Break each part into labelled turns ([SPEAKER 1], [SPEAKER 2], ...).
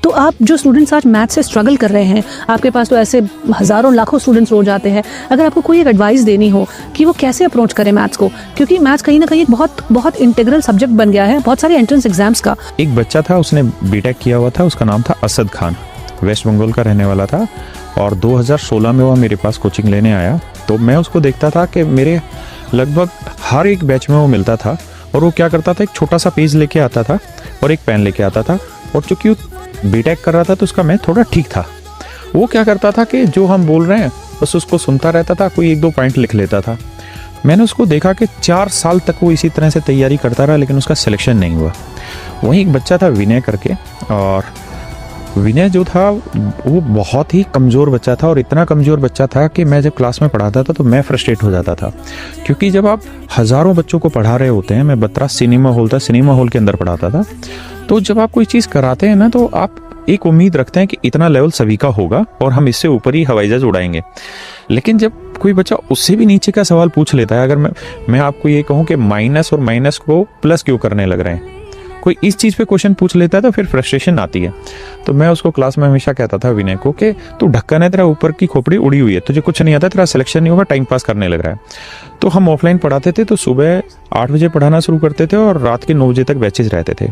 [SPEAKER 1] तो आप जो स्टूडेंट्स आज मैथ से स्ट्रगल कर रहे हैं, आपके पास तो ऐसे हज़ारों लाखों स्टूडेंट्स रोज आते हैं, अगर आपको कोई एक एडवाइस देनी हो कि वो कैसे अप्रोच करें मैथ्स को, क्योंकि मैथ्स कहीं ना कहीं एक बहुत बहुत इंटीग्रल सब्जेक्ट बन गया है बहुत सारे एंट्रेंस एग्जाम्स का।
[SPEAKER 2] एक बच्चा था, उसने बीटेक किया हुआ था, उसका नाम था असद खान, वेस्ट बंगाल का रहने वाला था, और 2016 में वो मेरे पास कोचिंग लेने आया। तो मैं उसको देखता था कि मेरे लगभग हर एक बैच में वो मिलता था, और वो क्या करता था, एक छोटा सा पेज लेके आता था और एक पेन लेके आता था, और चूंकि वो बीटेक कर रहा था तो उसका मैथ थोड़ा ठीक था। वो क्या करता था कि जो हम बोल रहे हैं बस उसको सुनता रहता था, कोई एक दो पॉइंट लिख लेता था। मैंने उसको देखा कि 4 साल तक वो इसी तरह से तैयारी करता रहा, लेकिन उसका सिलेक्शन नहीं हुआ। वहीं एक बच्चा था विनय करके, और विनय जो था वो बहुत ही कमज़ोर बच्चा था, और इतना कमज़ोर बच्चा था कि मैं जब क्लास में पढ़ाता था तो मैं फ्रस्ट्रेट हो जाता था, क्योंकि जब आप हज़ारों बच्चों को पढ़ा रहे होते हैं, मैं बत्रा सिनेमा हॉल था, सिनेमा हॉल के अंदर पढ़ाता था, तो जब आप कोई चीज़ कराते हैं ना तो आप एक उम्मीद रखते हैं कि इतना लेवल सभी का होगा और हम इससे ऊपर ही हवाई जहाज उड़ाएंगे। लेकिन जब कोई बच्चा उससे भी नीचे का सवाल पूछ लेता है, अगर मैं आपको ये कहूँ कि माइनस और माइनस को प्लस क्यों करने लग रहे हैं, कोई इस चीज़ पे क्वेश्चन पूछ लेता है तो फिर फ्रस्ट्रेशन आती है। तो मैं उसको क्लास में हमेशा कहता था विनय को कि तू ढक्कन है, तेरा ऊपर की खोपड़ी उड़ी हुई है, तुझे कुछ नहीं आता, तेरा सिलेक्शन नहीं होगा, टाइम पास करने लग रहा है। तो हम ऑफलाइन पढ़ाते थे, तो सुबह 8 बजे पढ़ाना शुरू करते थे और रात के 9 बजे तक बैचेज रहते थे।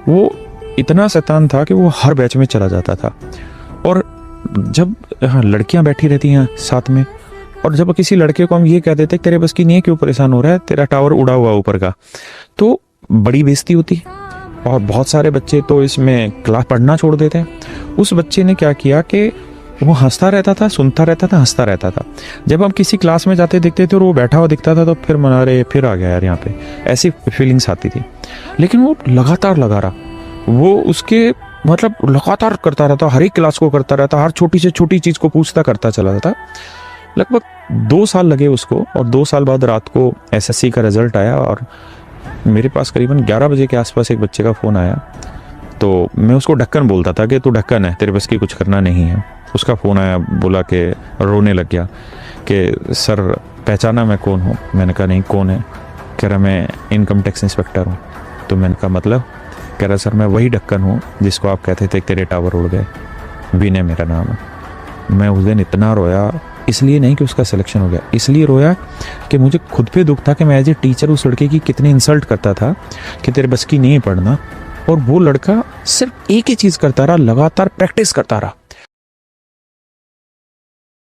[SPEAKER 2] वो इतना शैतान था कि वो हर बैच में चला जाता था, और जब लड़कियां बैठी रहती हैं साथ में, और जब किसी लड़के को हम ये कह देते तेरे बस की नहीं है, क्यों परेशान हो रहा है, तेरा टावर उड़ा हुआ ऊपर का, तो बड़ी बेइज्जती होती, और बहुत सारे बच्चे तो इसमें क्लास पढ़ना छोड़ देते हैं। उस बच्चे ने क्या किया कि वो हंसता रहता था, सुनता रहता था, हंसता रहता था। जब हम किसी क्लास में जाते दिखते थे और वो बैठा हुआ दिखता था तो फिर मना रहे फिर आ गया यार यहाँ पे, ऐसी फीलिंग्स आती थी। लेकिन वो लगातार लगा रहा, वो उसके मतलब लगातार करता रहता, हर एक क्लास को करता रहता, हर छोटी से छोटी चीज़ को पूछता करता चला जाता। लगभग 2 साल लगे उसको, और 2 साल बाद रात को SSC का रिजल्ट आया, और मेरे पास करीबन 11 बजे के आसपास एक बच्चे का फ़ोन आया। तो मैं उसको ढक्कन बोलता था कि तू ढक्कन है, तेरे बस की कुछ करना नहीं है। उसका फ़ोन आया, बोला कि रोने लग गया कि सर पहचाना मैं कौन हूँ। मैंने कहा नहीं, कौन है? कह रहा मैं इनकम टैक्स इंस्पेक्टर हूँ। तो मैंने कहा मतलब? कह रहा सर मैं वही ढक्कन हूँ जिसको आप कहते थे तेरे टावर उड़ गए, विनय मेरा नाम है। मैं उस दिन इतना रोया, इसलिए नहीं कि उसका सिलेक्शन हो गया, इसलिए रोया कि मुझे खुद पे दुख था कि मैं एज ए टीचर उस लड़के की कितनी इंसल्ट करता था कि तेरे बस की नहीं पढ़ना, और वो लड़का सिर्फ एक ही चीज़ करता रहा, लगातार प्रैक्टिस करता रहा।